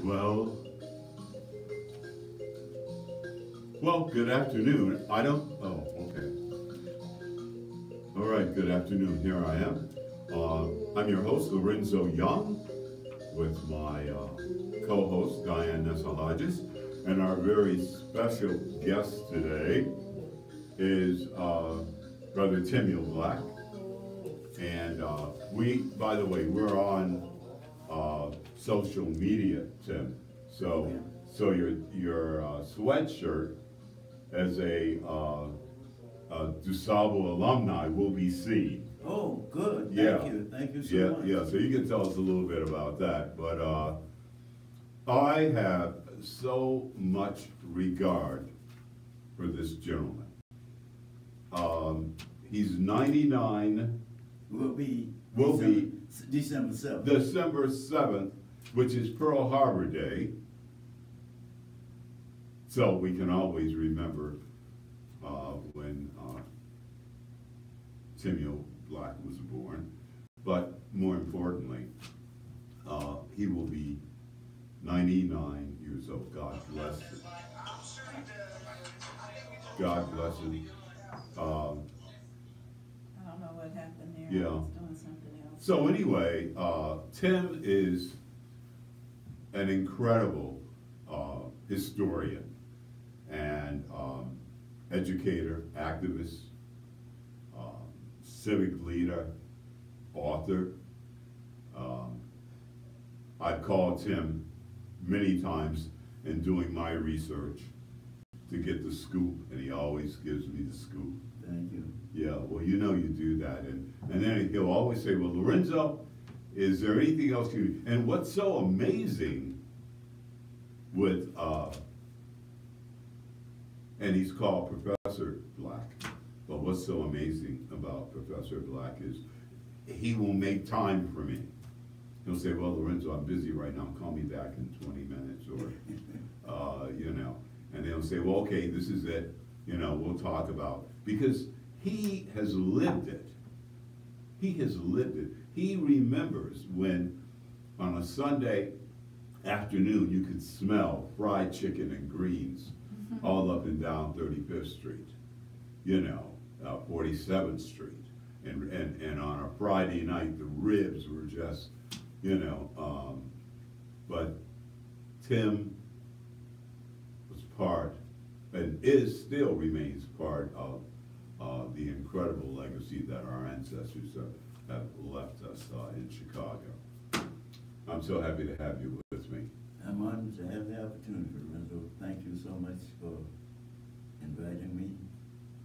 Well, well, good afternoon. Oh, okay. All right, good afternoon. Here I am. I'm your host, Lorenzo Young, with my co-host, Dianne Hodges. And our very special guest today is Brother Timmy Black. And by the way, we're on social media, Tim. So your sweatshirt as a DuSable alumni will be seen. Oh, good. Thank you so much. Yeah. So you can tell us a little bit about that. But I have so much regard for this gentleman. He's 99. Will be December 7th. December 7th, which is Pearl Harbor Day. So we can always remember when Timmy Black was born. But more importantly, he will be 99 years old. God bless him. God bless him. I don't know what happened there. Yeah. I was doing something else. So anyway, Tim is an incredible historian and educator, activist, civic leader, author. I've called Tim many times in doing my research to get the scoop, and he always gives me the scoop. Thank you. Yeah, well, you know you do that. And then he'll always say, well, Lorenzo, is there anything else you... And what's so amazing with... and he's called Professor Black. But what's so amazing about Professor Black is he will make time for me. He'll say, well, Lorenzo, I'm busy right now. Call me back in 20 minutes or, you know. And they'll say, well, okay, this is it. You know, we'll talk about... Because he has lived it. He has lived it. He remembers when on a Sunday afternoon you could smell fried chicken and greens all up and down 35th Street, you know, 47th Street. And on a Friday night, the ribs were just, you know, but Tim was part, and still remains part of the incredible legacy that our ancestors have left us in Chicago. I'm so happy to have you with me. I'm honored to have the opportunity, Lorenzo. Thank you so much for inviting me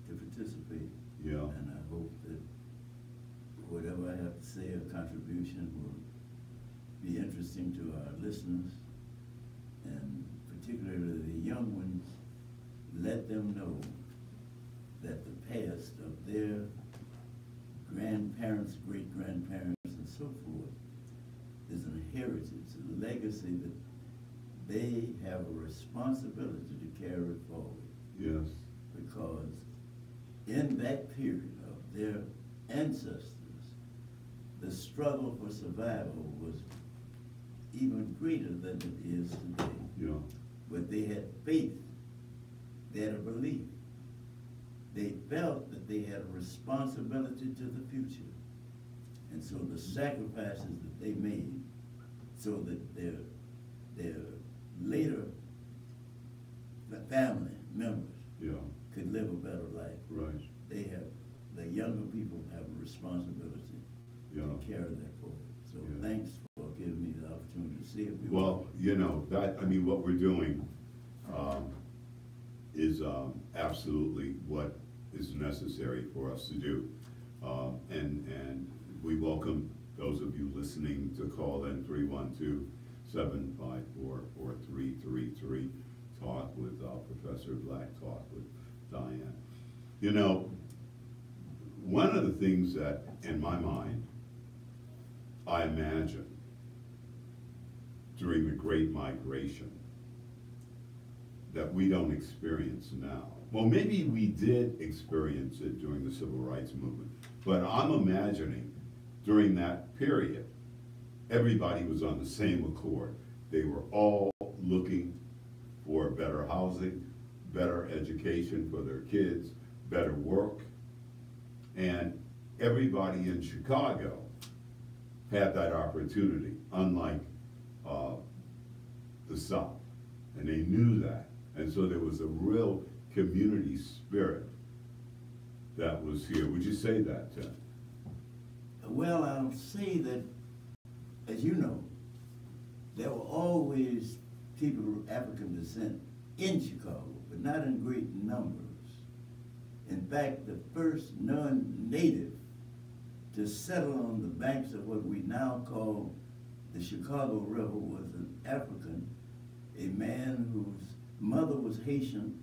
to participate. Yeah. And I hope that whatever I have to say, a contribution will be interesting to our listeners, and particularly the young ones. Let them know that the past of their grandparents, great-grandparents, and so forth is an heritage, a legacy that they have a responsibility to carry forward. Yes. Because in that period of their ancestors, the struggle for survival was even greater than it is today. Yeah. But they had faith, they had a belief. They felt that they had a responsibility to the future. And so the sacrifices that they made so that their later family members could live a better life. Right. The younger people have a responsibility to carry that forward. So thanks for giving me the opportunity to see it. Well, you know, what we're doing is absolutely what is necessary for us to do. And we welcome those of you listening to call in 312-754-4333. Talk with Professor Black, talk with Dianne. You know, one of the things that, in my mind, I imagine during the Great Migration that we don't experience now. Well, maybe we did experience it during the Civil Rights Movement, but I'm imagining during that period, everybody was on the same accord. They were all looking for better housing, better education for their kids, better work. And everybody in Chicago had that opportunity, unlike the South. And they knew that. And so there was a real community spirit that was here. Would you say that, Tim? Well, I'll say that, as you know, there were always people of African descent in Chicago, but not in great numbers. In fact, the first non-native to settle on the banks of what we now call the Chicago River was an African, a man whose mother was Haitian,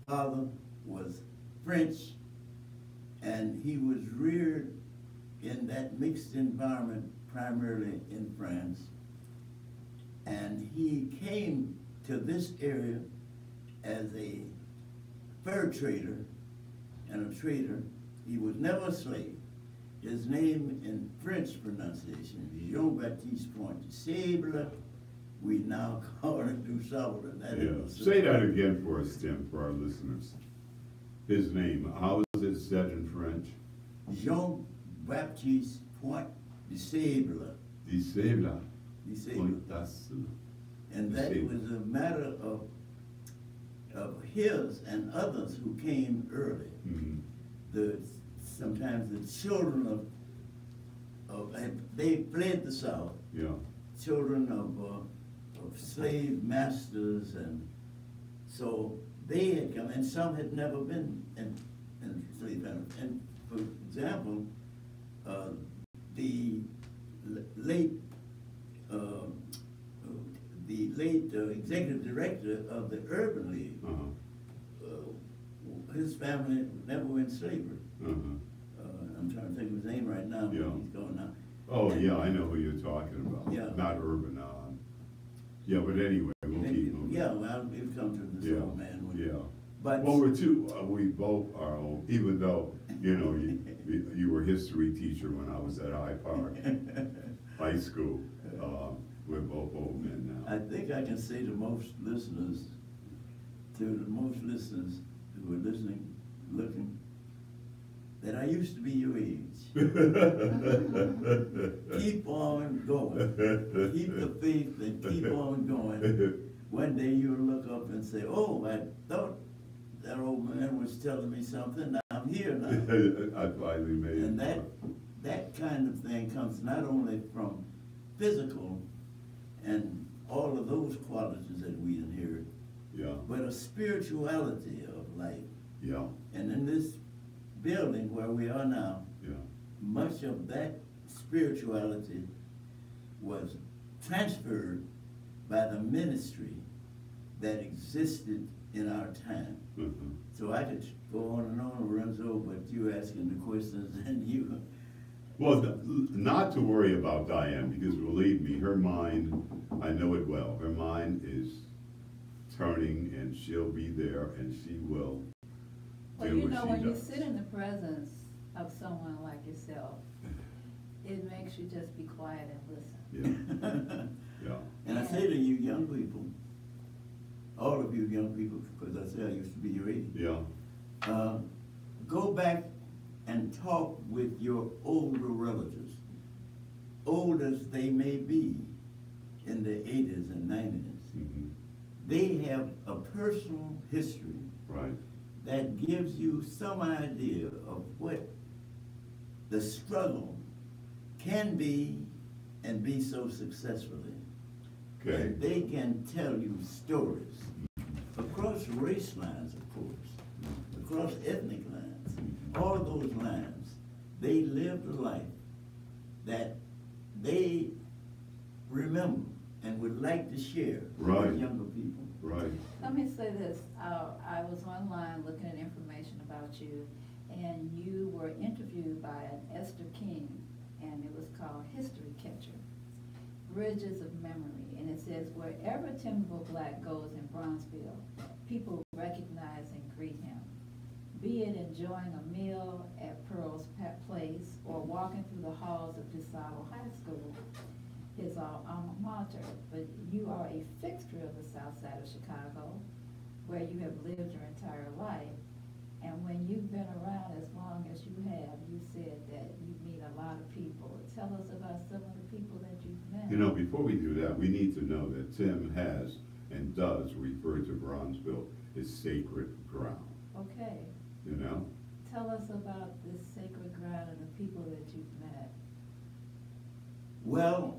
father was French, and he was reared in that mixed environment, primarily in France. And he came to this area as a fur trader and a trader. He was never a slave. His name in French pronunciation is Jean-Baptiste Point de Sable. We now call it Du Sable. Say that again for us, Tim, for our listeners. His name, how is it said in French? Jean-Baptiste Point de Sable. De Sable. De Sable. And that was a matter of his and others who came early. Mm-hmm. Sometimes the children they fled the South. Yeah. Children of slave masters, and so they had come, and some had never been in slave families. And for example, the late executive director of the Urban League, his family never went in slavery. I'm trying to think of his name right now. Yeah. He's gone now. Oh, and, yeah, I know who you're talking about. Yeah. Not Urban. Yeah, but anyway, we'll keep moving. Yeah, well, we've come to this old man. Yeah. But well, we both are old, even though, you know, you were a history teacher when I was at Hyde Park High School. We're both old men now. I think I can say to most listeners who are listening, looking, that I used to be your age. Keep on going. Keep the faith and keep on going. One day you'll look up and say, oh, I thought that old man was telling me something. I'm here now. I finally made it. And that kind of thing comes not only from physical and all of those qualities that we inherit, but a spirituality of life. Yeah. And in this building where we are now, much of that spirituality was transferred by the ministry that existed in our time. Mm-hmm. So I could go on and on, Lorenzo, but you asking the questions and you... Well, not to worry about Dianne, because believe me, her mind, I know it well, her mind is turning and she'll be there and she will well, you know, when you sit in the presence of someone like yourself, it makes you just be quiet and listen. Yeah. And I say to you young people, all of you young people, because I say I used to be your age. Yeah. Go back and talk with your older relatives, old as they may be, in the 80s and 90s. Mm-hmm. They have a personal history that gives you some idea of what the struggle can be and be so successfully. Okay. And they can tell you stories across race lines, of course, across ethnic lines, all those lines. They lived a life that they remember and would like to share with younger people. Right. Let me say this. I was online looking at information about you, and you were interviewed by an Esther King, and it was called History Catcher, Bridges of Memory. And it says, wherever Timberville Black goes in Bronzeville, people recognize and greet him. Be it enjoying a meal at Pearl's Place or walking through the halls of DeSable High School, his alma mater. encounter, but you are a fixture of the South Side of Chicago, where you have lived your entire life. And when you've been around as long as you have, you said that you meet a lot of people. Tell us about some of the people that you've met. You know, before we do that, we need to know that Tim has and does refer to Bronzeville as sacred ground, Okay, you know? tell us about this sacred ground and the people that you've met. Well,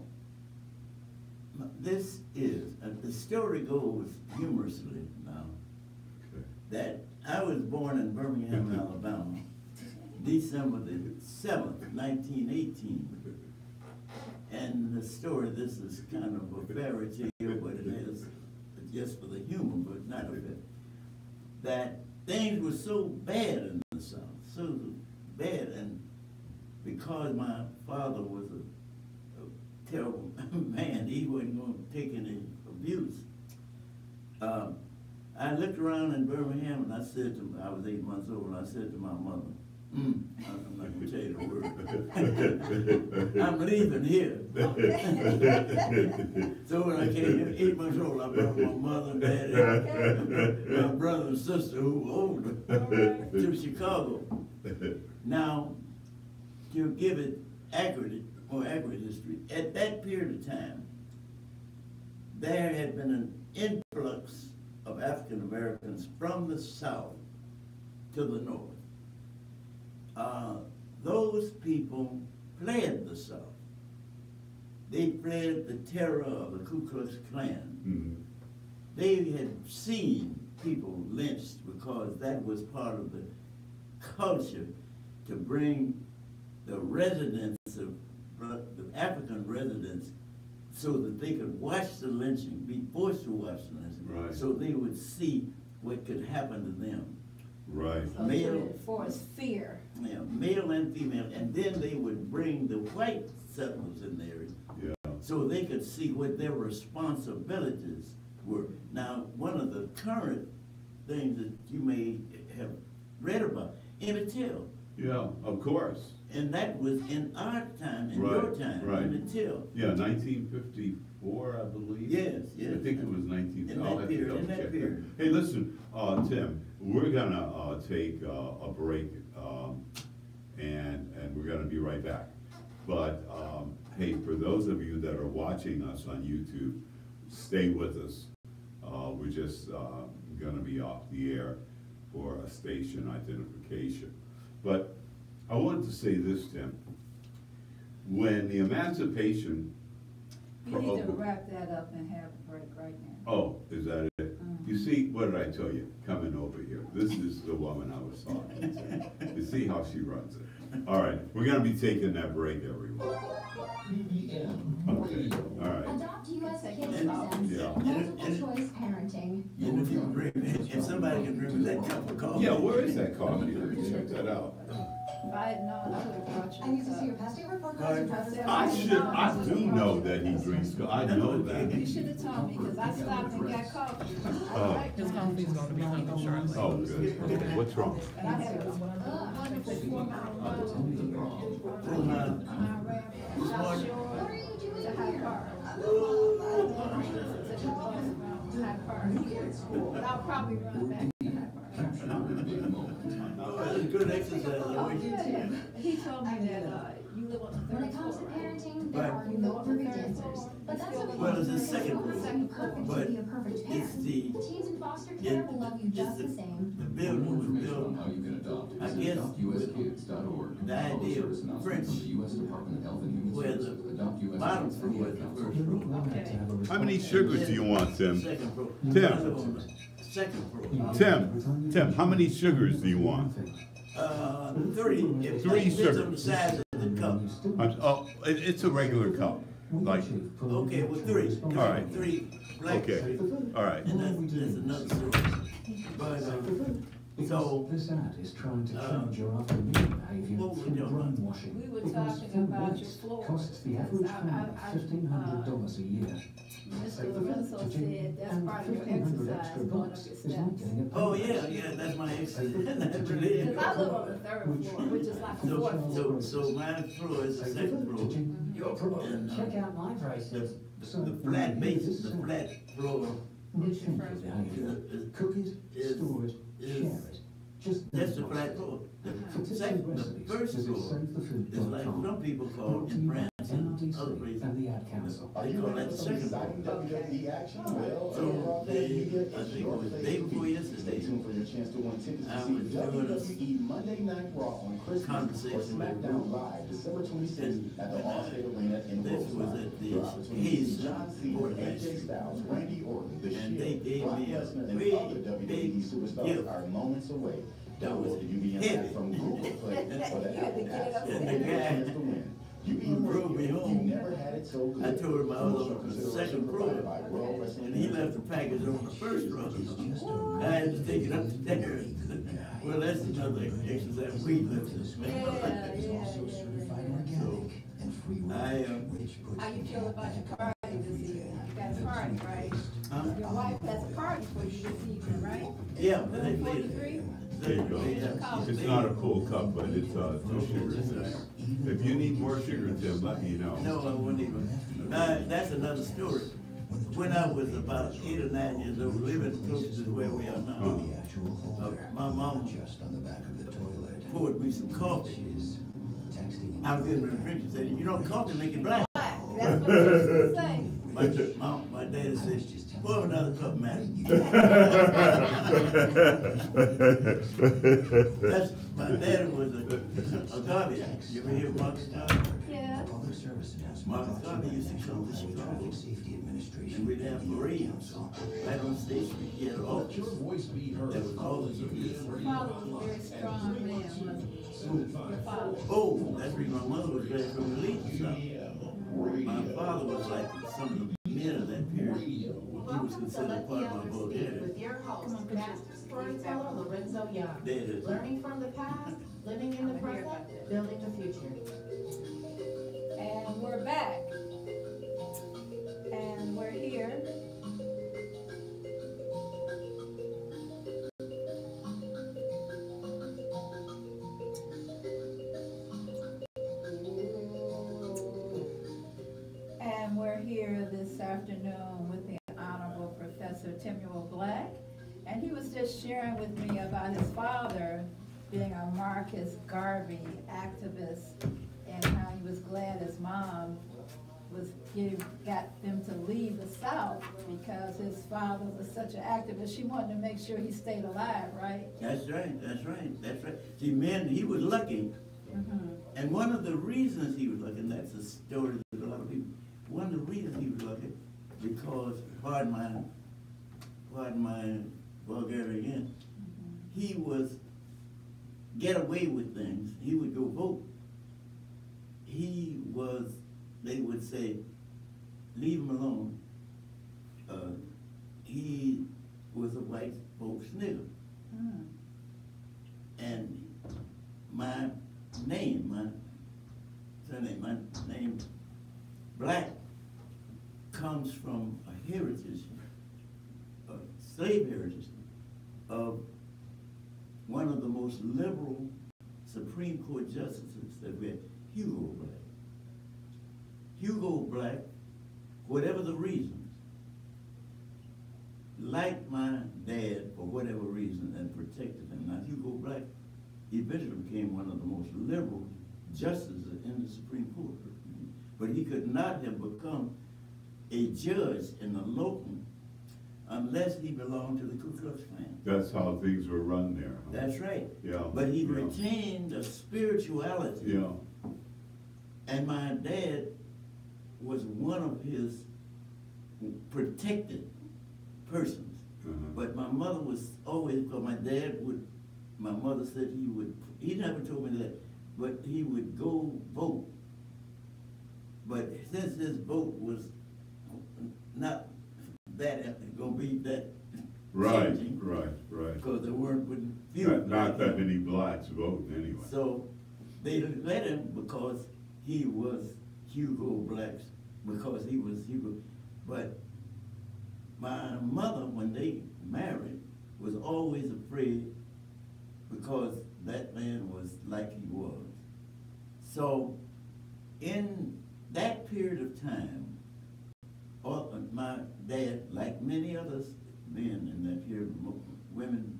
this is, the story goes humorously now, Okay. that I was born in Birmingham, Alabama, December the 7th, 1918. And the story, this is kind of a fairy tale, but it is just for the humor, but not a bit. That things were so bad in the South, so bad, and because my father was a terrible man, he wasn't going to take any abuse. I looked around in Birmingham and I said to, I was 8 months old, and I said to my mother, I'm not going to tell you the word. I'm leaving here. So when I came here, 8 months old, I brought my mother and daddy, my brother and sister who were older, to Chicago. Now, to give it more accurate history, at that period of time, there had been an influx of African Americans from the South to the North. Those people fled the South. They fled the terror of the Ku Klux Klan. Mm-hmm. They had seen people lynched because that was part of the culture to bring the residents of the African residents so that they could watch the lynching, be forced to watch the lynching, Right. so they would see what could happen to them. Right. So Male. for us fear. Yeah, male and female, and then they would bring the white settlers in there, Yeah. so they could see what their responsibilities were. Now, one of the current things that you may have read about, Emmett Till, Yeah, of course. and that was in our time, in Right, your time, right. Emmett Till. Yeah, 1954, I believe. Yes, yes. I think it was 19. In I'll that have to period, double in that check period. Hey, listen, Tim, we're gonna take a break, and we're gonna be right back. But hey, for those of you that are watching us on YouTube, stay with us. We're just gonna be off the air for a station identification. But I wanted to say this, Tim. When the emancipation... You need to wrap that up and have a break right now. Oh, is that it? You see, what did I tell you? Coming over here. This is the woman I was talking to. You see how she runs it. All right, we're gonna be taking that break, everyone. Okay, all right. Adopt US Kids Yeah. presents multiple choice parenting. And if you can bring, if somebody can bring me that cup of coffee. Yeah, where is that coffee? Let me check that out. If I had known, I would have brought you. I need to see your past date report cards and driver's I do know that he drinks, I know that. You should have told me, because I stopped and got coffee. I like His coffee's going to be coming shortly. Oh, good. Okay, what's wrong? And I had a wonderful 4-mile What are you doing to High here? Park. To High Park. But I'll probably run back to High Park. Oh, it's good exercise. Oh, yeah. He told me that you live on the When third it comes to floor, right? parenting, there are You no live on the perfect third answers. floor. But that's okay. Well, it's the second It's floor, not perfect but to be a perfect it's parent. the, Teens in foster care will love you just the same. the building was built, How you can adopt. I Visit guess, adoptuskids.org. the idea of Service French, announcement from the U.S. Department of Health and Human where Services. Adopt the US bottom Kids floor and was the Council. first floor. How many sugars do you want, Tim? Second floor. Tim. On the second floor. Tim, how many sugars do you want? 3. It Three depends sugars. on the size of the cup. Oh, it's a regular cup, like, Okay, well, 3. All right. 3 black. okay, all right. And that's another story. But So, This ad is trying to change your afternoon behaviour what we through doing? brainwashing. We were Because talking full about your waste floor. costs the average family $1,500 a year. Mr. Lorenzo said that's part of your exercise, going up your steps. oh yeah, that's my exercise. That really is. Because I live on the third floor, which is like a fourth floor. So my floor is the second floor. Your promoter. And, Check out my prices. the flat base, the flat floor, Cookies, is- store it, is- share it. Just that's the flat floor. The second, the first floor is like some people call in France and other places. And the ad council. They call that the second floor. WWE action. Well, So they, I think it was the day before Stay yesterday, tuned for your chance to win tickets I to see was doing a WWE Monday Night Raw on Christmas or conversation with SmackDown Drew. Live December 26th And- at the Allstate Arena in this was Roseland. at the Your opportunity to Hayes see John Cena, Quarterback. AJ Styles, Randy Orton, The And they Shield, gave Brock me a Lesnar, and big, other WWE big superstars gift. are moments away. That was Download the UBM heavy. app from Google Play or the You had to Apple get App it up Store there. and your chance to win. UBM drove me Radio, home. you never had it so good. I told him I was Promotional on the consideration second provided floor, by World Wrestling and he left the package on the first floor. I had to take it upstairs. Well, that's another exercise we live How you feel about your party this evening? You got a party, right? Your wife has a party for you this evening, right? Yeah, but they Room played 43? There you go. It's not a full cup, but it's, no sugar. If you need more sugar, Tim, let me know. No, I wouldn't even. That's another story. When I was about 8 or 9 years old, living close to where we are now, my mom poured me some coffee. I was getting ready to drink and said, you know, coffee make it black. Black, that's what you used to say. My daddy said, pour another cup, man. That's, my daddy was a garbage. You ever hear of Marcus Garvey? Yeah. Marcus Garvey used to come to Chicago, and we'd have parades right on State Street. He had an office. There was always a Your father was a very strong man, wasn't he? Your father. Oh, that's because my mother was glad from the Legion South. My father was like some of the men of that period. He was considered part of my vocabulary. With your host, master storyteller Lorenzo Young. There it is. Learning from the past, living in the present, building the future. And we're back. And we're here. And we're here this afternoon with the Honorable Professor Timuel Black. And he was just sharing with me about his father being a Marcus Garvey activist and how he was glad his mom got them to leave the South because his father was such an activist. She wanted to make sure he stayed alive, right? That's right, that's right, that's right. See, man, he was lucky. Mm-hmm. And one of the reasons he was lucky, and that's a story that a lot of people, one of the reasons he was lucky, because, pardon my vulgarity again, he was get away with things. He would go vote. He was, they would say, leave him alone. He was a white folks nigger. Mm. And my name, my surname, my name, Black, comes from a heritage, a slave heritage, of one of the most liberal Supreme Court justices that we had, Hugo Black. Hugo Black, whatever the reasons, liked my dad for whatever reason and protected him. Now, Hugo Black eventually became one of the most liberal justices in the Supreme Court. But he could not have become a judge in the local unless he belonged to the Ku Klux Klan. That's how things were run there. Huh? That's right. Yeah. But he yeah. retained a spirituality. Yeah. And my dad was one of his protected persons. But my mother was always, because my dad would, my mother said he never told me that, but he would go vote. But since his vote was not that, gonna be that Right, changing. right. Because there weren't but few. Not that black many blacks voting anyway. So they let him because he was Hugo Black's, because he was Hugo. But my mother, when they married, was always afraid because that man was like he was. So in that period of time, my dad, like many others men in that period, women,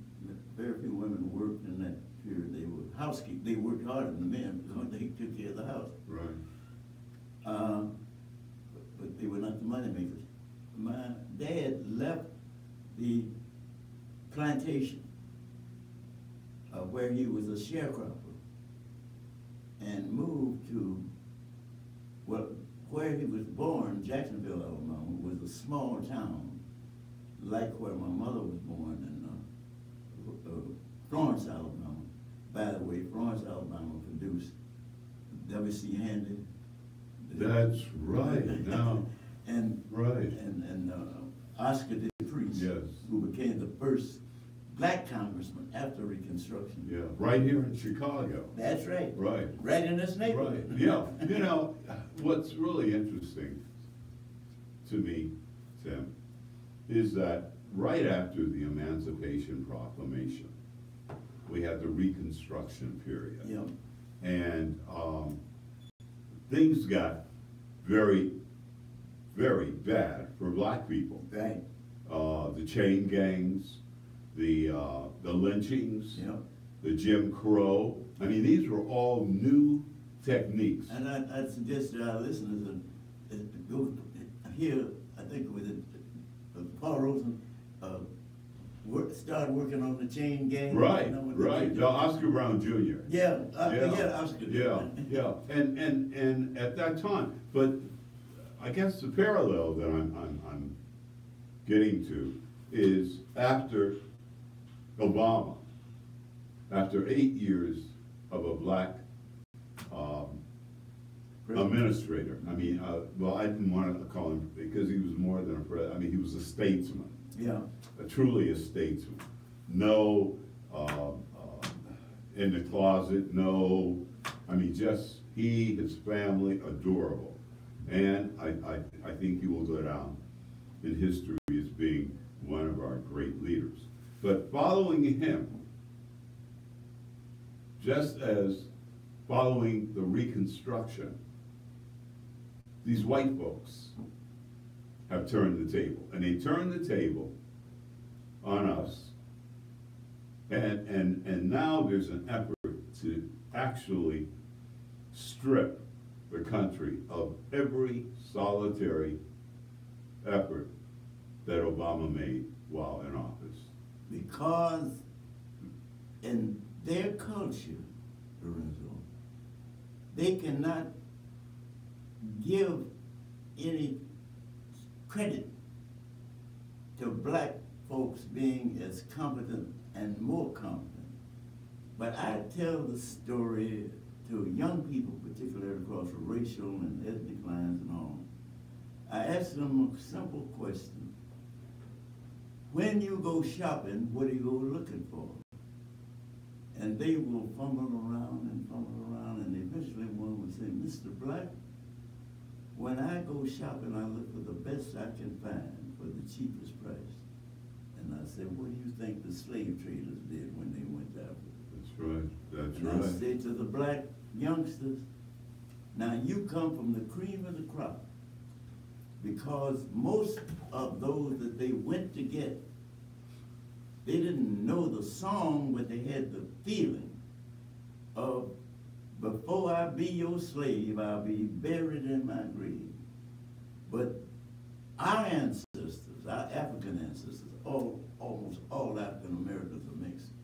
very few women worked in that period. They were housekeepers. They worked harder than the men because they took care of the house. Right. But they were not the money makers. My dad left the plantation where he was a sharecropper and moved to, well, where he was born, Jacksonville, Alabama, was a small town, like where my mother was born in Florence, Alabama. By the way, Florence, Alabama produced W.C. Handy. That's right. Now, and right. And Oscar De Priest, Yes. who became the first black congressman after Reconstruction. Yeah, right here in Chicago. That's right. Right. Right in this neighborhood. Right, yeah. You know, what's really interesting to me, Tim, is that right after the Emancipation Proclamation, we had the Reconstruction period. Yeah. And things got very, very bad for black people. Right. The chain gangs, the lynchings, Yeah. the Jim Crow. I mean, these were all new techniques. And I suggest to our listeners that go here, I think with Paul Rosen, start working on the chain gang. Right, You know, right. No, Oscar Brown Jr. Yeah, Oscar. Yeah. And at that time, but I guess the parallel that I'm getting to is after Obama, after 8 years of a black administrator. I mean, well, I didn't want to call him because he was more than a president. I mean, he was a statesman. Yeah. Truly a statesman. No in the closet, no, I mean, just he, his family, adorable. And I think he will go down in history as being one of our great leaders. But following him, just as following the Reconstruction, these white folks have turned the table. And they turned the table on us. And now there's an effort to actually strip the country of every solitary effort that Obama made while in office. Because in their culture, Lorenzo, they cannot give any credit to black folks being as competent and more competent. But I tell the story to young people, particularly across racial and ethnic lines and all. I ask them a simple question. When you go shopping, what do you go looking for? And they will fumble around, and eventually one would say, Mr. Black, when I go shopping, I look for the best I can find for the cheapest price. And I said, what do you think the slave traders did when they went out? That's right, that's And right. I say to the black youngsters, now you come from the cream of the crop, because most of those that they went to get, they didn't know the song, but they had the feeling of, before I be your slave, I'll be buried in my grave. But our ancestors, our African ancestors, almost all African Americans are mixed,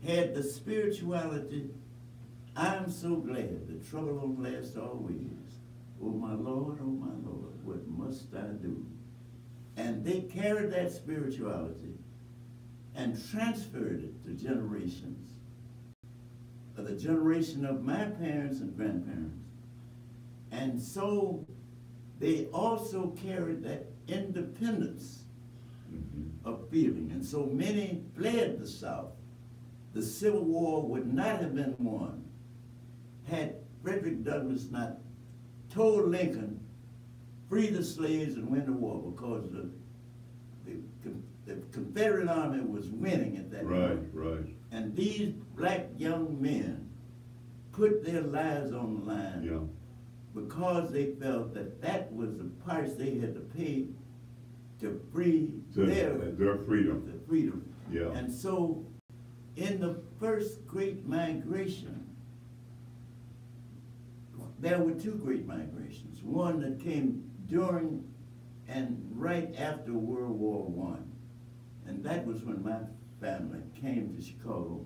had the spirituality. I'm so glad the trouble don't last always. Oh my Lord, what must I do? And they carried that spirituality and transferred it to generations. The generation of my parents and grandparents. And so they also carried that independence of feeling. And so many fled the South. The Civil War would not have been won had Frederick Douglass not told Lincoln, free the slaves and win the war, because the Confederate Army was winning at that moment. Right. And these black young men put their lives on the line because they felt that that was the price they had to pay to free their freedom. The freedom. Yeah. And so, in the first Great Migration, there were two great migrations. One that came during and right after World War I. And that was when my family came to Chicago.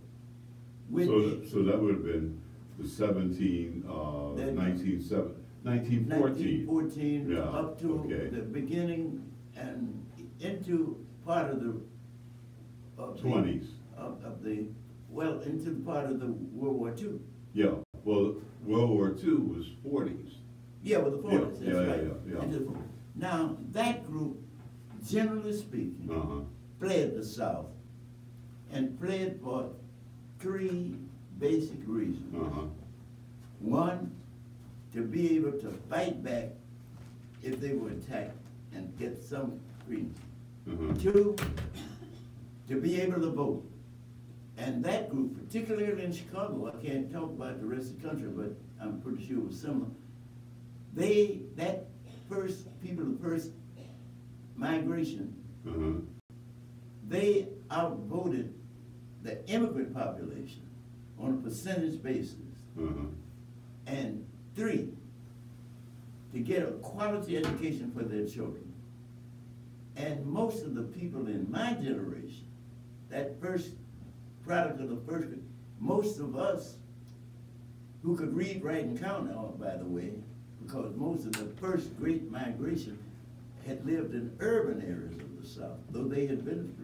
So that would have been the 1914. Yeah, up to the beginning and into part of the 20s. Into the part of the World War II. Yeah, well, World War II was 40s. Yeah, well, the 40s, yeah, that's right. Yeah. Now, that group, generally speaking, fled the South, and fled for three basic reasons. One, to be able to fight back if they were attacked and get some freedom. Two, to be able to vote. And that group, particularly in Chicago, I can't talk about the rest of the country, but I'm pretty sure it was similar. The first migration, they outvoted the immigrant population on a percentage basis. And three, to get a quality education for their children. And most of the people in my generation, that first product of the first, most of us who could read, write, and count, by the way, because most of the first great migration had lived in urban areas of the South. Though they had lived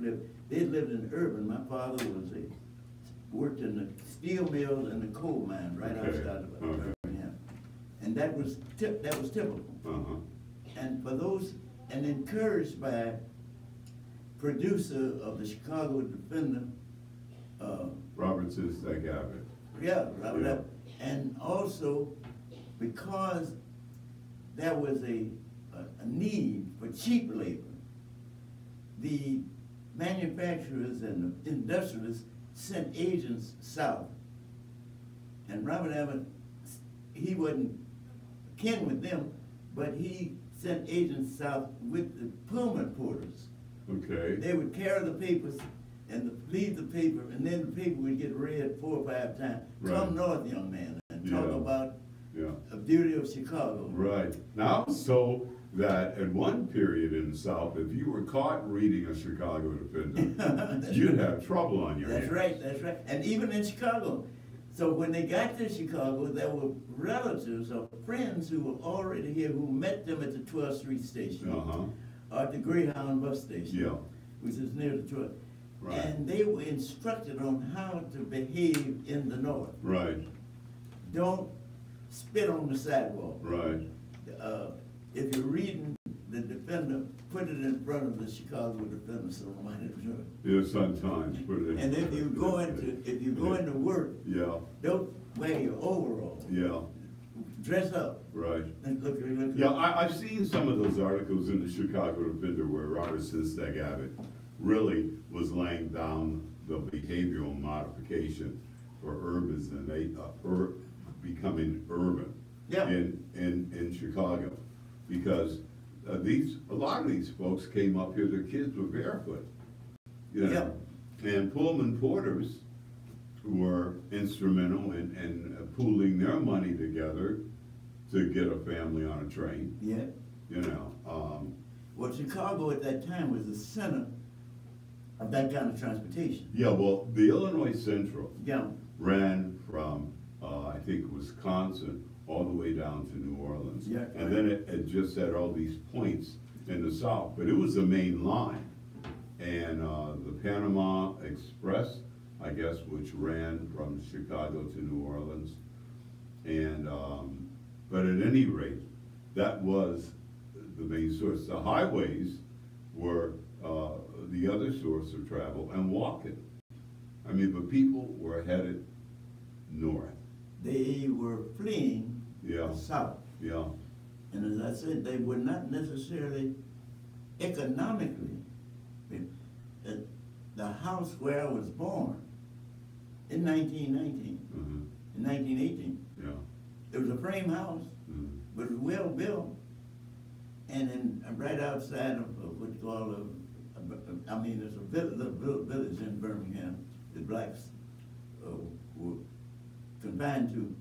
in urban. My father worked in the steel mills and the coal mines right outside of Birmingham, and that was typical. And for those, and encouraged by producer of the Chicago Defender, Robert Sinstack Abbott. Yeah, Robert Abbott. And also because there was a need for cheap labor, the manufacturers and the industrialists sent agents south. And Robert Abbott, he wasn't kin with them, but he sent agents south with the Pullman porters. Okay. They would carry the papers and leave the paper, and then the paper would get read 4 or 5 times. Come north, young man, and talk about the beauty of Chicago. Right. Now, so that at one period in the South, if you were caught reading a Chicago Defender, you'd have trouble on your hands. That's right. And even in Chicago. So when they got to Chicago, there were relatives or friends who were already here who met them at the 12th Street station, or at the Greyhound bus station, which is near the 12th. Right. And they were instructed on how to behave in the North. Right. Don't spit on the sidewalk. Right. If you're reading the Defender, put it in front of the Chicago Defender so nobody will. Yeah, sometimes put it in. And if you go into work, don't wear your overall. Dress up. Right. And look. I've seen some of those articles in the Chicago Defender where Robert Sinstack Abbott really was laying down the behavioral modification for urbanism, becoming urban in Chicago, because a lot of these folks came up here, their kids were barefoot, and Pullman porters were instrumental in pooling their money together to get a family on a train. Well, Chicago at that time was the center of that kind of transportation. Well, the Illinois Central ran from, I think, Wisconsin all the way down to New Orleans. And then it just had all these points in the South, but it was the main line. And the Panama Express, I guess, which ran from Chicago to New Orleans. And, but at any rate, that was the main source. The highways were the other source of travel and walking. I mean, but people were headed north. They were fleeing Yeah. south. Yeah. And as I said, they were not necessarily economically. The house where I was born in 1919, in 1918, Yeah. it was a frame house, but it was well built. And then right outside of what's called there's a little village in Birmingham that blacks were confined to.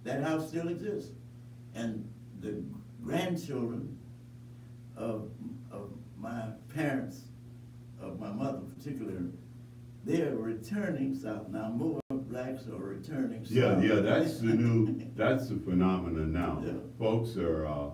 That house still exists. And the grandchildren of my parents, of my mother particularly, they're returning south. Now more blacks are returning south. Yeah, that's that's the phenomenon now. Yeah. Folks are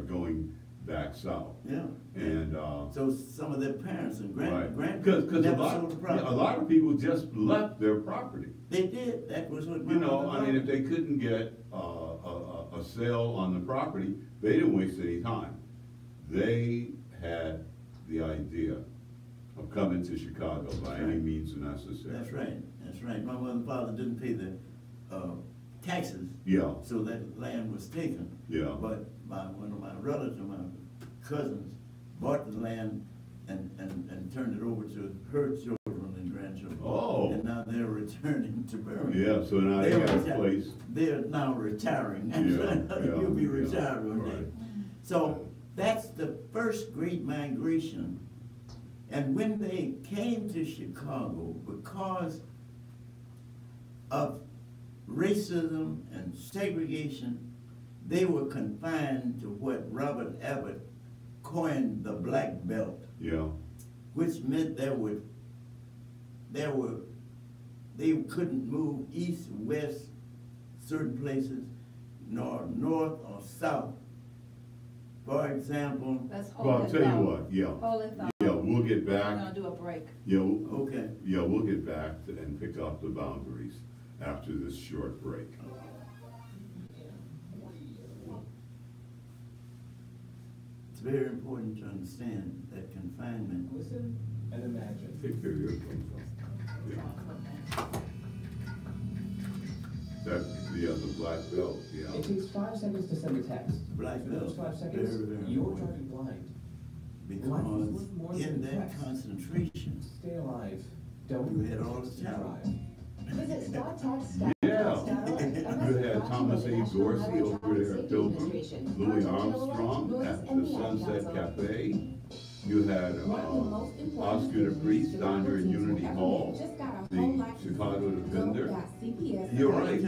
going back south. Yeah. And so some of their parents and right. grandparents Because never sold the property. a lot of people just left their property. They did. That was what my You know, mother I mean, if did. they couldn't get a sale on the property, they didn't waste any time. They had the idea of coming to Chicago by any means necessary. That's right. That's right. My mother and father didn't pay the taxes. Yeah. So that land was taken. Yeah. But one of my relatives, my cousins, bought the land and turned it over to her children and grandchildren. Oh. And now they're returning to Birmingham. Yeah, so now they got a place. They're now retiring. Yeah, You'll be yeah, retired one day. right. So that's the first great migration. And when they came to Chicago, because of racism and segregation, they were confined to what Robert Abbott coined the Black Belt, Yeah. which meant they couldn't move east, west, certain places, nor north or south. For example, Let's Well, I'll hold tell it you thought. what, yeah. Hold it thought. Yeah, we'll get We're back. gonna do a break. Yeah, okay. we'll get back and pick up the boundaries after this short break. It's very important to understand that confinement. Listen and imagine. Take care of your things. Yeah. The black belt, yeah. It takes 5 seconds to send a text. Black In those belt, 5 seconds, very, very you're important. driving blind. Because more in than that text. concentration, Stay alive. Don't You had all the drive. talent. Visit StarText.org. Yeah. You had Thomas A. Dorsey over there at Pilgrim, Louis Armstrong at the Sunset Cafe. You had Oscar the Priest down there at Unity Hall, the Chicago Defender. You're right,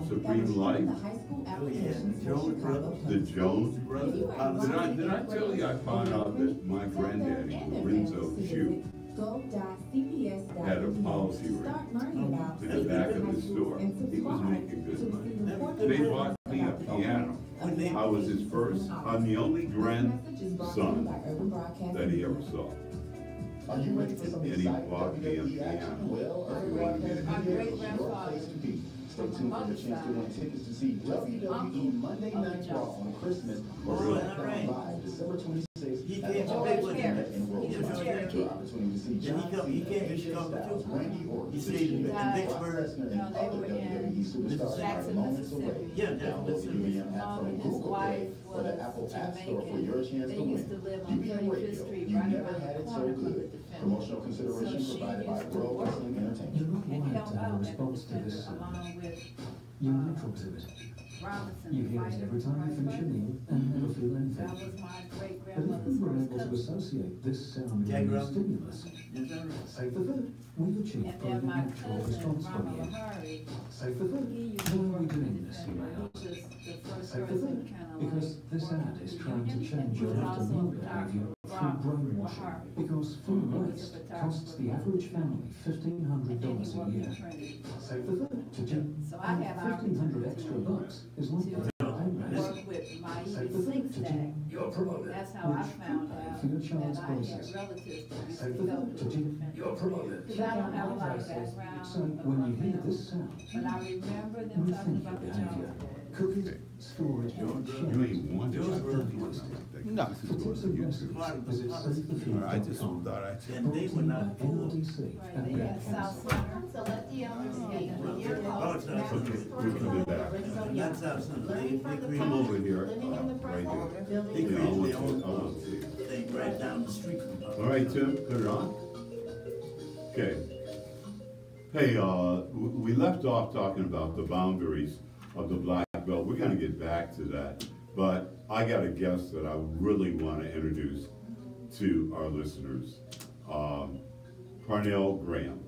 Supreme Life, Oh, yeah, Jones Brothers. the Jones Brothers. Did I tell you I found out that my granddaddy, Lorenzo Shoe, had a policy rate in the back of his store? He was making good money. They bought me a piano. I was his first, I'm the only grandson that he ever saw. Are you ready for some And he exciting bought me a WWE action? piano. Well, everyone here is your place to be. Stay tuned for the chance to win tickets to see WWE Monday Night Raw on Christmas or Oh, SmackDown Live December 26th. He at came the to Hall big of with Fame him. in World He was Wide. Cherokee. Your opportunity to see Then John he came to Cena, Chicago AJ too. Styles, Randy He Orton, stayed in Brock Vicksburg. Lesnar, and No, they other were in WWE superstars Jackson, are moments away. Mississippi. Yeah, Download the UBM app from His Google Play wife or the was Apple App Store for Jamaican. your chance They to used to win. live on UBM 35th Radio, Street, you right never around had the it so corner from the good. Defender. Promotional consideration So she provided by used to World work Wrestling Entertainment. You're not and wired help to have out a at the response to Defender this. along with You're neutral to it. Robinson. You hear it fighting every time you right finish a first. meal and never feel That anything. was my great But if grandmother's we were first able to cousin. associate this sound with Jack a new Robinson. stimulus, Is that right? save the food, we achieve And then perfect my natural cousin, response from Mama you. Lahari, Save the food. he used Why to are we work doing with the this, you may Defender. ask? He was the first Save the person food. kind of Because like this working ad with is the trying to union. change He your was also after-meal a behavior photographer, through Rob brainwashing. Lahari. Because food He was a waste photographer. costs the average family And then he $1,500 a worked year. in Trinity. Save the food to do. So I had 1,500 extra bucks is like to a work with my Save the sink food to do. stack. You're promoted. That's how I found out For your that child's I had braces. relatives that used Save to the help food with to the do. Defender. You're promoted. Because I don't have a lot of background So of when my you hear family. this sound, But I remember them talking rethink your about the behavior. Jones. Cookies storage, and You sharing. ain't want to. Those were- No. This is For going tips to and YouTube. recipes, visit SaveTheFeed.com. I just thought I'd say. And they were not poor. NBC. Right, they had South Center. So let the elders speak. When you're Oh, host, it's not now okay. it's We'll come back. Lorenzo And that's how some, Learning from the Come over past, here, living in the right present, here. building They the Yeah, I created want their to, own I want to see. thing right down the street from us. All right, Tim, put it on. Okay. Hey, we left off talking about the boundaries of the black belt. We're gonna get back to that, but I got a guest that I really want to introduce to our listeners. Parnell Graham,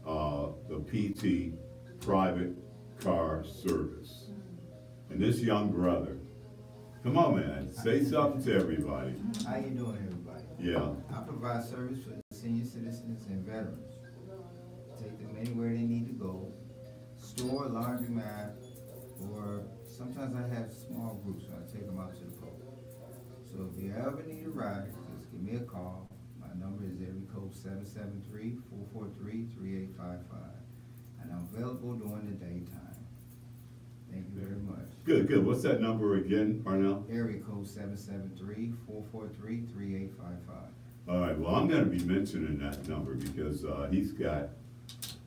the PT Private Car Service. And this young brother, come on, man, say something to everybody. How you doing, everybody? Yeah, I provide service for senior citizens and veterans. Take them anywhere they need to go. Store, laundromat, or sometimes I have small groups, so I take them out to the pole. So if you ever need a ride, just give me a call. My number is area code 773-443-3855. And I'm available during the daytime. Thank you very much. good, good. What's that number again, Parnell? Area code 773-443-3855. All right, well, I'm gonna be mentioning that number because, he's got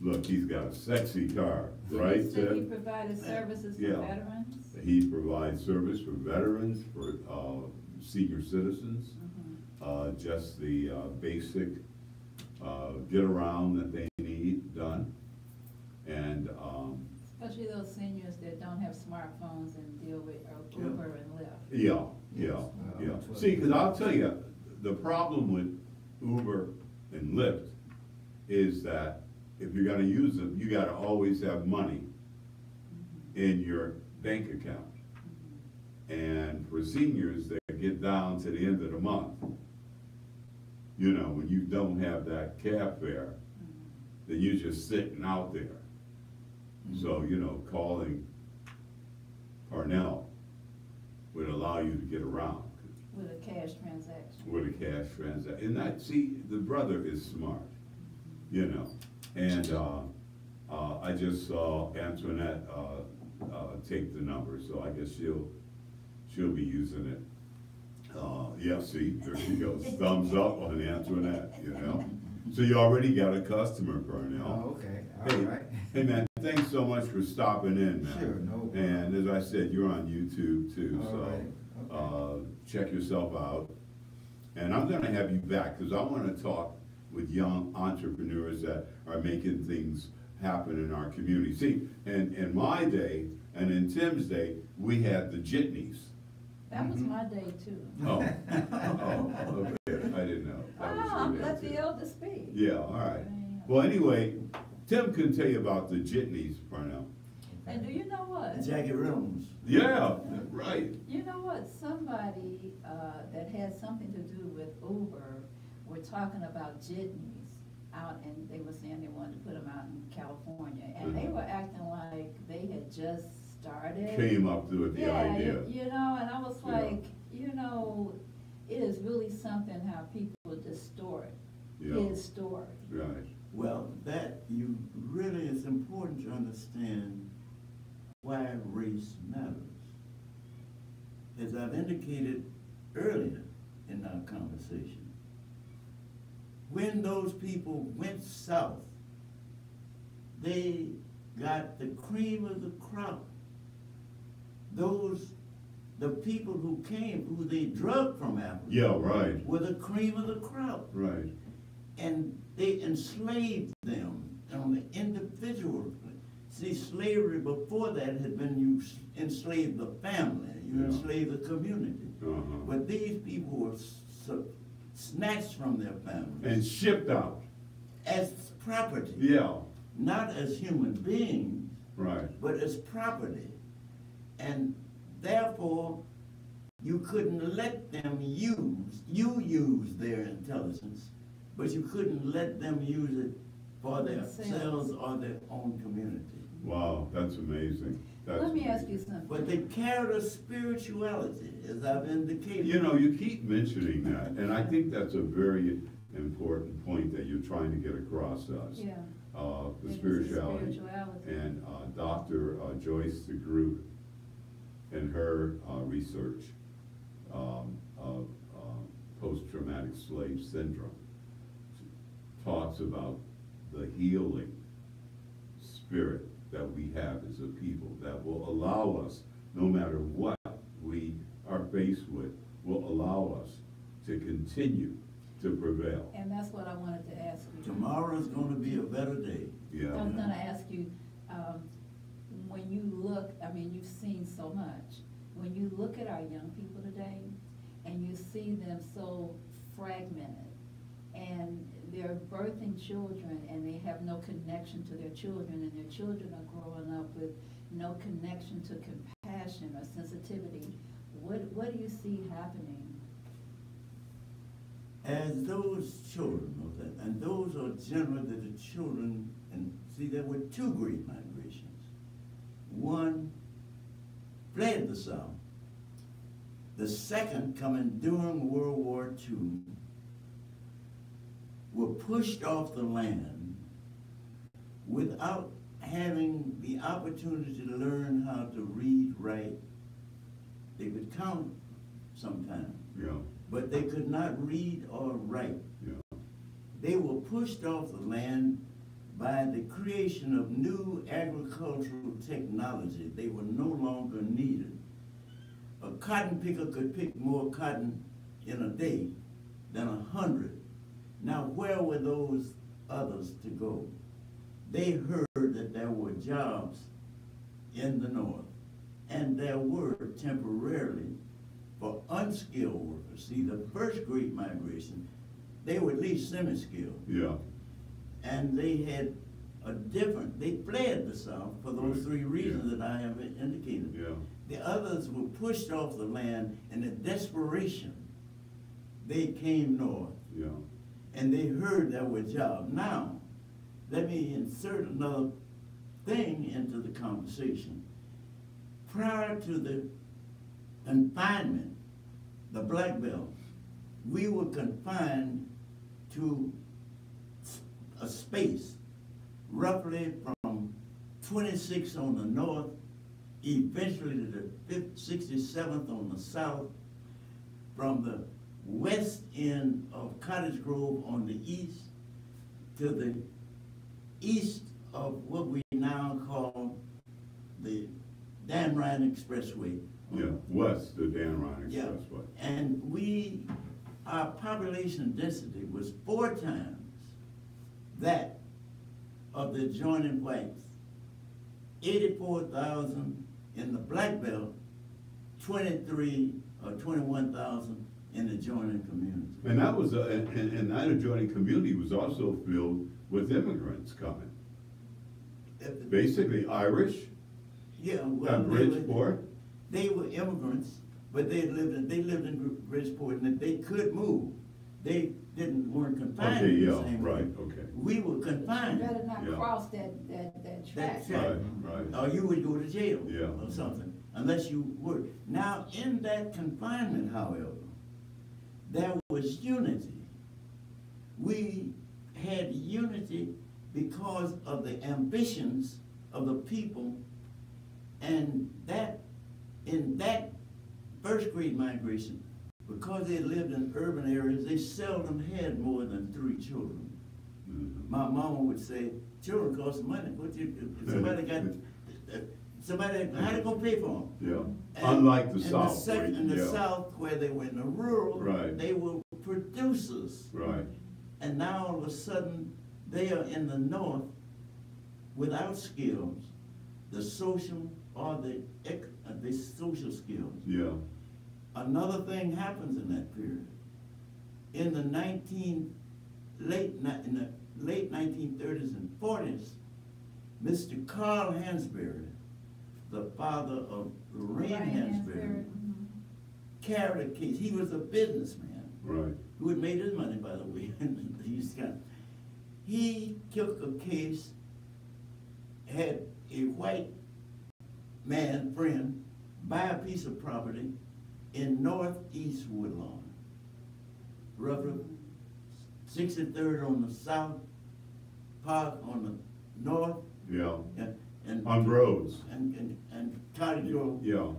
a sexy car, right, You said he Ted? provided services for Yeah. veterans? He provides service for veterans, for, senior citizens, just the, basic, get around that they need done. And, Especially those seniors that don't have smartphones and deal with Uber and Lyft. yeah, yeah, yeah. See, cause I'll tell you, the problem with Uber and Lyft is that if you're gonna use them, you gotta always have money in your bank account. And for seniors that get down to the end of the month, you know, when you don't have that cab fare, then you're just sitting out there. So, you know, calling Parnell would allow you to get around With a cash transaction. with a cash transaction. And that, see, the brother is smart, you know. And, I just saw Antoinette, take the number, so I guess she'll be using it. Yeah, see, there she goes, thumbs up on Antoinette, you know. So you already got a customer, Parnell. Oh, okay, all Hey, right. hey man, thanks so much for stopping in, man. Sure, no problem. And as I said, you're on YouTube too, All so, right, okay. check yourself out. And I'm gonna have you back, cause I wanna talk with young entrepreneurs that are making things happen in our community. See, in my day, and in Tim's day, we had the jitneys. That was my day too. Oh, okay, I didn't know. That was your day, Let too. the elder speak. Yeah, all right. Well, anyway, Tim can tell you about the jitneys, Parnell. And do you know what? Jackie Reynolds. Yeah, right. You know what, somebody, that had something to do with Uber, were talking about jitneys out, and they were saying they wanted to put them out in California, and they were acting like they had just started. Came up with the idea. You know, and I was Yeah. like, you know, it is really something how people distort Yeah. his story. Right. Well, that you really, it's important to understand why race matters. As I've indicated earlier in our conversation, when those people went south, they got the cream of the crop. The people who came, who they drugged from Africa. Yeah, right. Were the cream of the crop. Right. And they enslaved them on the individual. See, slavery before that had been you enslaved the family, you Yeah. enslaved the community. Uh-huh. But these people were snatched from their families And shipped out. as property, Yeah, not as human beings, right. but as property. And therefore, you couldn't let them use their intelligence, but you couldn't let them use it for themselves or their own community. Wow, that's amazing. That's Let me ask amazing. you something. But they carried a spirituality, as I've indicated. You know, you keep mentioning that, and I think that's a very important point that you're trying to get across to us. Yeah. The It is spirituality. spirituality. And Dr. Joyce DeGroot and her research of post-traumatic slave syndrome talks about the healing spirit that we have as a people that will allow us, no matter what we are faced with, will allow us to continue to prevail. And that's what I wanted to ask you. Tomorrow's gonna be a better day. Yeah. I was gonna ask you, when you look, I mean, you've seen so much. When you look at our young people today, and you see them so fragmented, and they're birthing children, and they have no connection to their children, and their children are growing up with no connection to compassion or sensitivity, what do you see happening? As those children, and those are generally the children, and see, there were two great migrations. One fled the South. The second, coming during World War II, were pushed off the land without having the opportunity to learn how to read, write. They could count sometimes, Yeah. but they could not read or write. Yeah. They were pushed off the land by the creation of new agricultural technology. They were no longer needed. A cotton picker could pick more cotton in a day than 100. Now, where were those others to go? They heard that there were jobs in the North, and there were temporarily for unskilled workers. See, the first great migration, they were at least semi-skilled. Yeah. And they had they fled the South for those Right. three reasons Yeah. that I have indicated. Yeah. The others were pushed off the land, and in desperation, they came north, Yeah. and they heard there were jobs. Now, let me insert another thing into the conversation. Prior to the confinement, the Black Belt, we were confined to a space roughly from 26 on the north, eventually to the 67th on the south, from the west end of Cottage Grove on the east to the east of what we now call the Dan Ryan Expressway. Yeah. West of Dan Ryan Yeah. Expressway. And our population density was 4 times that of the adjoining whites. 84,000 in the Black Belt, 23 or 21,000 in the adjoining communities. And that was, and that adjoining community was also filled with immigrants coming. Basically Irish, Yeah, well, Bridgeport. they were immigrants, but they lived in Bridgeport, and they could move. They weren't confined Okay, in the yeah, same right, way. okay. We were You confined. better not Yeah. cross that track. That's right. Right. Or you would go to jail Yeah. or something, unless you were. Now, in that confinement, however, there was unity. We had unity because of the ambitions of the people, and that in that first great migration, because they lived in urban areas, they seldom had more than 3 children. Mhm. My mama would say, children cost money. Somebody, how they gonna pay for them? Yeah. Unlike the South. In the yeah. South, where they were in the rural, Right. they were producers. Right. And now all of a sudden, they are in the North without skills, the social or the social skills. Yeah. Another thing happens in that period. In the late 1930s and 40s, Mr. Carl Hansberry, the father of Lorraine Hansberry, carried a case. He was a businessman. Right. Who had made his money, by the way. He took a case, had a white man friend buy a piece of property in northeast Woodlawn, roughly 63rd on the south, Park on the north, Yeah. and On roads. and Cottage Grove. Yeah.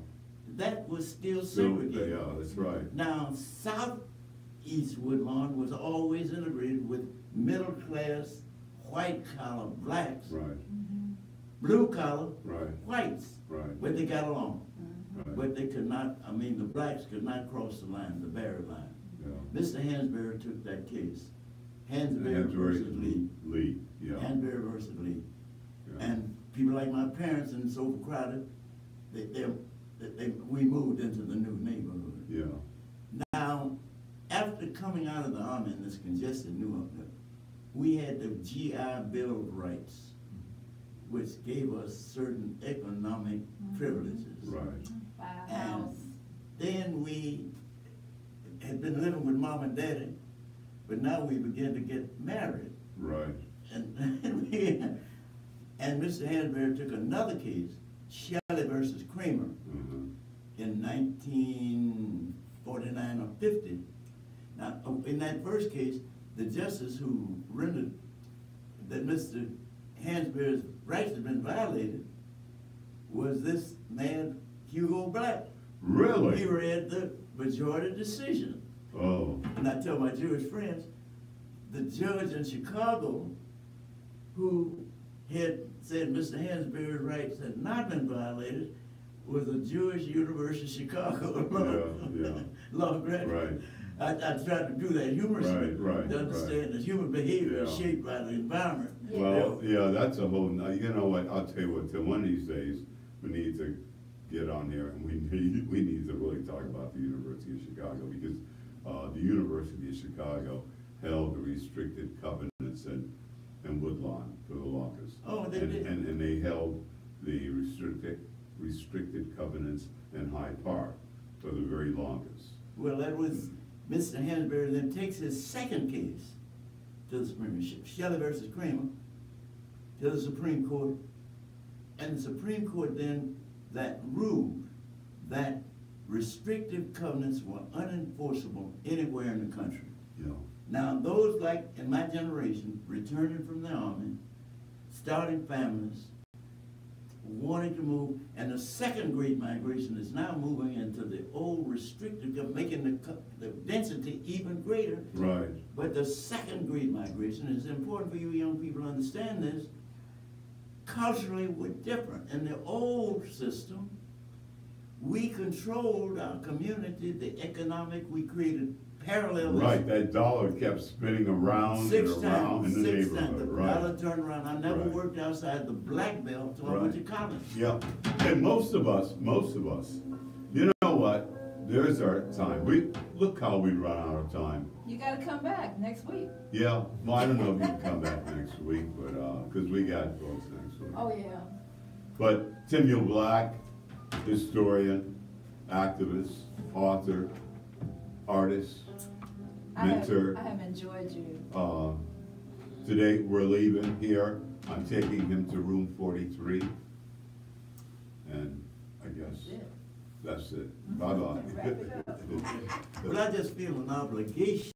that was still So, segregated. yeah, that's right. Now, southeast Woodlawn was always integrated with middle-class, white-collar blacks, Right, blue-collar right, whites, right, but they got along. right, But they could not, I mean, the blacks could not cross the line, the barrier line. yeah. Mr. Hansberry took that case. Hansberry versus Lee. Lee, yeah. Hansberry versus Lee. Yeah. And people like my parents and so crowded, we moved into the new neighborhood. Yeah, Now, after coming out of the army in this congested New York, we had the GI Bill of Rights, which gave us certain economic privileges. right, Buy a And house. then we had been living with mom and daddy, but now we began to get married. right, And, and Mr. Hansberry took another case, Shelley versus Kramer, in 1949 or 50. Now, in that first case, the justice who rendered that Mr. Hansberry's rights had been violated was this man, Hugo Black. Really? He read the majority decision. Oh, And I tell my Jewish friends, the judge in Chicago who had said Mr. Hansberry's rights had not been violated was a Jewish University of Chicago yeah. law graduate. Right. I tried to do that humorously Right, to understand that human behavior is Yeah. shaped by the environment. Well, yeah, that's a whole, you know what, I'll tell you what, Tim, one of these days, we need to get on there and we need to really talk about the University of Chicago, because the University of Chicago held the restricted covenants in Woodlawn for the longest. Oh, they did. And they held the restricted covenants in Hyde Park for the very longest. Well, that was, Mr. Hansberry then takes his second case to the Supreme Court, Shelley versus Kramer, to the Supreme Court, and the Supreme Court then that ruled that restrictive covenants were unenforceable anywhere in the country. Yeah. Now, those like in my generation, returning from the army, starting families, wanting to move, and the second great migration is now moving into the old restrictive, making the density even greater. Right. But the second great migration is important for you young people to understand this. Culturally, we're different. In the old system, we controlled our community, the economic, we created parallel. Right, that dollar kept spinning around and around in the neighborhood, The right. dollar turned around. I never Right. worked outside the black belt till I went to Right. college. Yeah, and most of us, you know what? There's our time. Look how we run out of time. You gotta come back next week. Yeah, well, I don't know if you can come back next week, but, cause we got folks next week. Oh, yeah. But Timuel Black, historian, activist, author, artist, mentor. I have enjoyed you. Today we're leaving here. I'm taking him to room 43. And I guess that's it. Bye-bye. Wrap it up. But I just feel an obligation